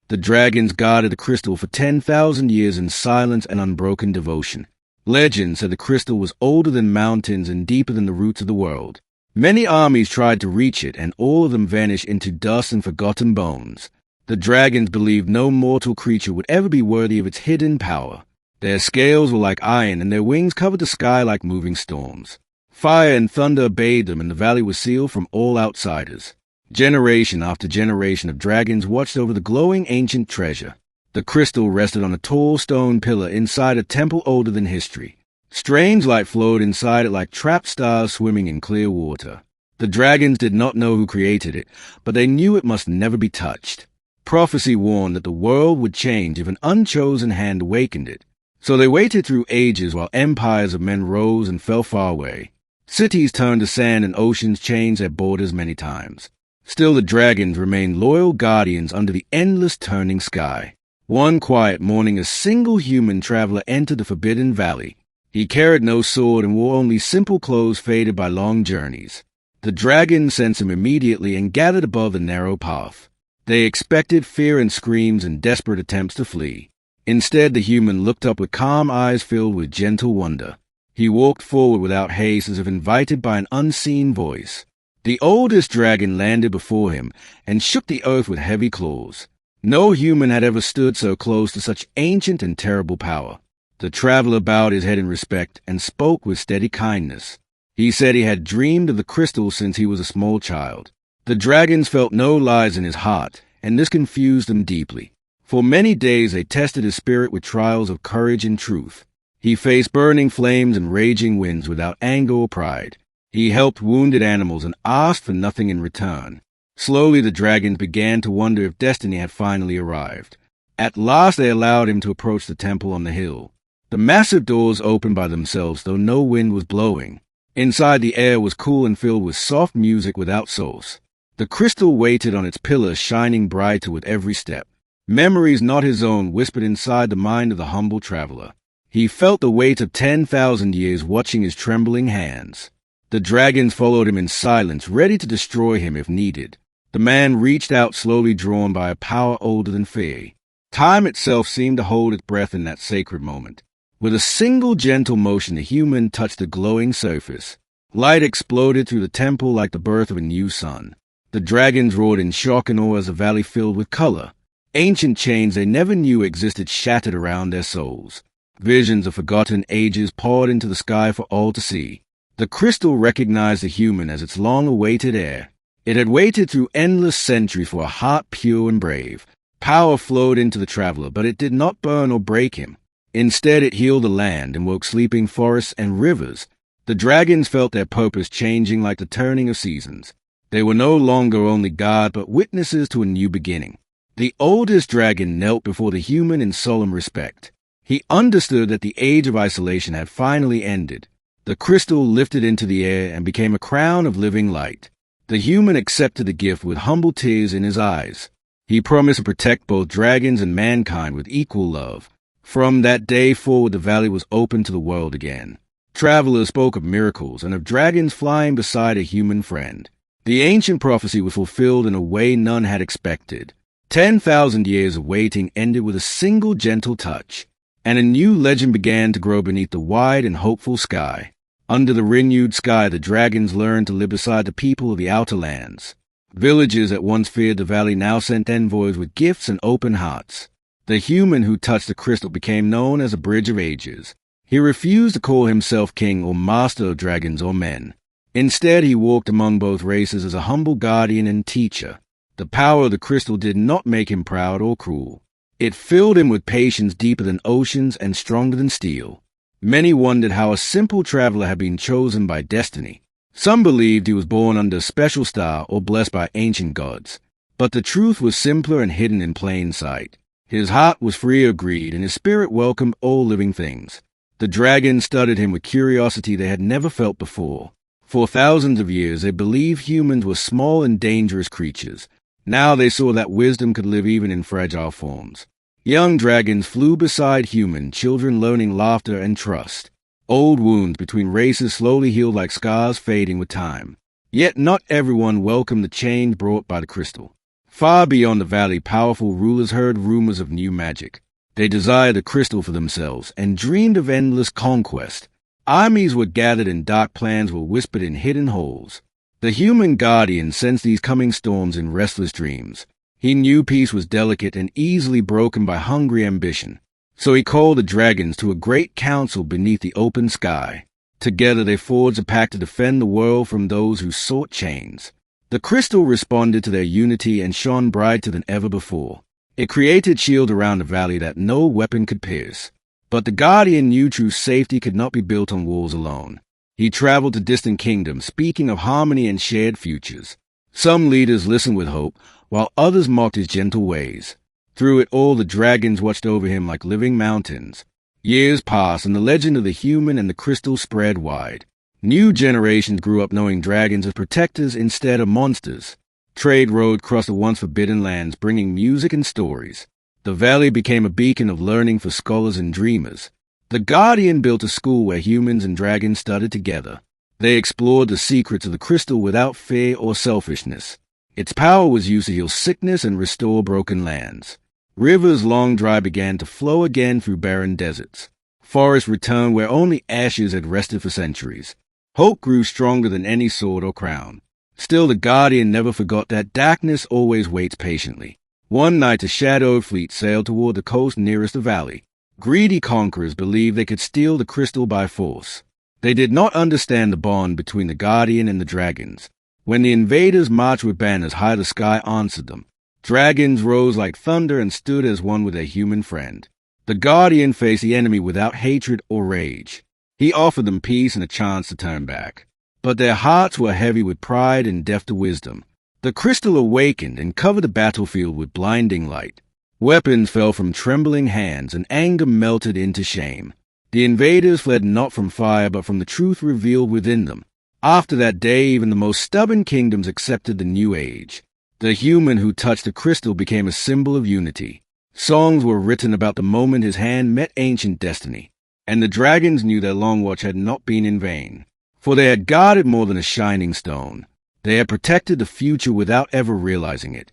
The dragons guarded the crystal for 10,000 years in silence and unbroken devotion. Legend said the crystal was older than mountains and deeper than the roots of the world. Many armies tried to reach it, and all of them vanished into dust and forgotten bones. The dragons believed no mortal creature would ever be worthy of its hidden power. Their scales were like iron, and their wings covered the sky like moving storms. Fire and thunder obeyed them, and the valley was sealed from all outsiders. Generation after generation of dragons watched over the glowing ancient treasure. The crystal rested on a tall stone pillar inside a temple older than history. Strange light flowed inside it like trapped stars swimming in clear water. The dragons did not know who created it, but they knew it must never be touched. Prophecy warned that the world would change if an unchosen hand awakened it. So they waited through ages while empires of men rose and fell far away. Cities turned to sand and oceans changed their borders many times. Still the dragons remained loyal guardians under the endless turning sky. One quiet morning, a single human traveler entered the Forbidden Valley. He carried no sword and wore only simple clothes faded by long journeys. The dragons sensed him immediately and gathered above the narrow path. They expected fear and screams and desperate attempts to flee. Instead, the human looked up with calm eyes filled with gentle wonder. He walked forward without haste, as if invited by an unseen voice. The oldest dragon landed before him and shook the earth with heavy claws. No human had ever stood so close to such ancient and terrible power. The traveler bowed his head in respect and spoke with steady kindness. He said he had dreamed of the crystal since he was a small child. The dragons felt no lies in his heart, and this confused them deeply. For many days they tested his spirit with trials of courage and truth. He faced burning flames and raging winds without anger or pride. He helped wounded animals and asked for nothing in return. Slowly the dragons began to wonder if destiny had finally arrived. At last they allowed him to approach the temple on the hill. The massive doors opened by themselves, though no wind was blowing. Inside, the air was cool and filled with soft music without source. The crystal waited on its pillar, shining brighter with every step. Memories not his own whispered inside the mind of the humble traveler. He felt the weight of 10,000 years watching his trembling hands. The dragons followed him in silence, ready to destroy him if needed. The man reached out slowly, drawn by a power older than fear. Time itself seemed to hold its breath in that sacred moment. With a single gentle motion, the human touched the glowing surface. Light exploded through the temple like the birth of a new sun. The dragons roared in shock and awe as the valley filled with color. Ancient chains they never knew existed shattered around their souls. Visions of forgotten ages poured into the sky for all to see. The crystal recognized the human as its long-awaited heir. It had waited through endless centuries for a heart pure and brave. Power flowed into the traveler, but it did not burn or break him. Instead, it healed the land and woke sleeping forests and rivers. The dragons felt their purpose changing like the turning of seasons. They were no longer only God, but witnesses to a new beginning. The oldest dragon knelt before the human in solemn respect. He understood that the age of isolation had finally ended. The crystal lifted into the air and became a crown of living light. The human accepted the gift with humble tears in his eyes. He promised to protect both dragons and mankind with equal love. From that day forward, the valley was open to the world again. Travelers spoke of miracles and of dragons flying beside a human friend. The ancient prophecy was fulfilled in a way none had expected. 10,000 years of waiting ended with a single gentle touch, and a new legend began to grow beneath the wide and hopeful sky. Under the renewed sky, the dragons learned to live beside the people of the outer lands. Villages that once feared the valley now sent envoys with gifts and open hearts. The human who touched the crystal became known as a bridge of ages. He refused to call himself king or master of dragons or men. Instead, he walked among both races as a humble guardian and teacher. The power of the crystal did not make him proud or cruel. It filled him with patience deeper than oceans and stronger than steel. Many wondered how a simple traveler had been chosen by destiny. Some believed he was born under a special star or blessed by ancient gods. But the truth was simpler and hidden in plain sight. His heart was free of greed, and his spirit welcomed all living things. The dragons studied him with curiosity they had never felt before. For thousands of years, they believed humans were small and dangerous creatures. Now they saw that wisdom could live even in fragile forms. Young dragons flew beside human children, learning laughter and trust. Old wounds between races slowly healed like scars fading with time. Yet not everyone welcomed the change brought by the crystal. Far beyond the valley, powerful rulers heard rumors of new magic. They desired the crystal for themselves and dreamed of endless conquest. Armies were gathered and dark plans were whispered in hidden holes. The human guardian sensed these coming storms in restless dreams. He knew peace was delicate and easily broken by hungry ambition. So he called the dragons to a great council beneath the open sky. Together they forged a pact to defend the world from those who sought chains. The crystal responded to their unity and shone brighter than ever before. It created a shield around the valley that no weapon could pierce. But the guardian knew true safety could not be built on walls alone. He traveled to distant kingdoms, speaking of harmony and shared futures. Some leaders listened with hope, while others mocked his gentle ways. Through it all, the dragons watched over him like living mountains. Years passed, and the legend of the human and the crystal spread wide. New generations grew up knowing dragons as protectors instead of monsters. Trade rode across the once forbidden lands, bringing music and stories. The valley became a beacon of learning for scholars and dreamers. The Guardian built a school where humans and dragons studied together. They explored the secrets of the crystal without fear or selfishness. Its power was used to heal sickness and restore broken lands. Rivers long dry began to flow again through barren deserts. Forests returned where only ashes had rested for centuries. Hope grew stronger than any sword or crown. Still, the Guardian never forgot that darkness always waits patiently. One night, a shadowed fleet sailed toward the coast nearest the valley. Greedy conquerors believed they could steal the crystal by force. They did not understand the bond between the Guardian and the dragons. When the invaders marched with banners high, the sky answered them. Dragons rose like thunder and stood as one with their human friend. The Guardian faced the enemy without hatred or rage. He offered them peace and a chance to turn back. But their hearts were heavy with pride and deaf to wisdom. The crystal awakened and covered the battlefield with blinding light. Weapons fell from trembling hands and anger melted into shame. The invaders fled not from fire but from the truth revealed within them. After that day, even the most stubborn kingdoms accepted the new age. The human who touched the crystal became a symbol of unity. Songs were written about the moment his hand met ancient destiny. And the dragons knew their long watch had not been in vain. For they had guarded more than a shining stone. They had protected the future without ever realizing it.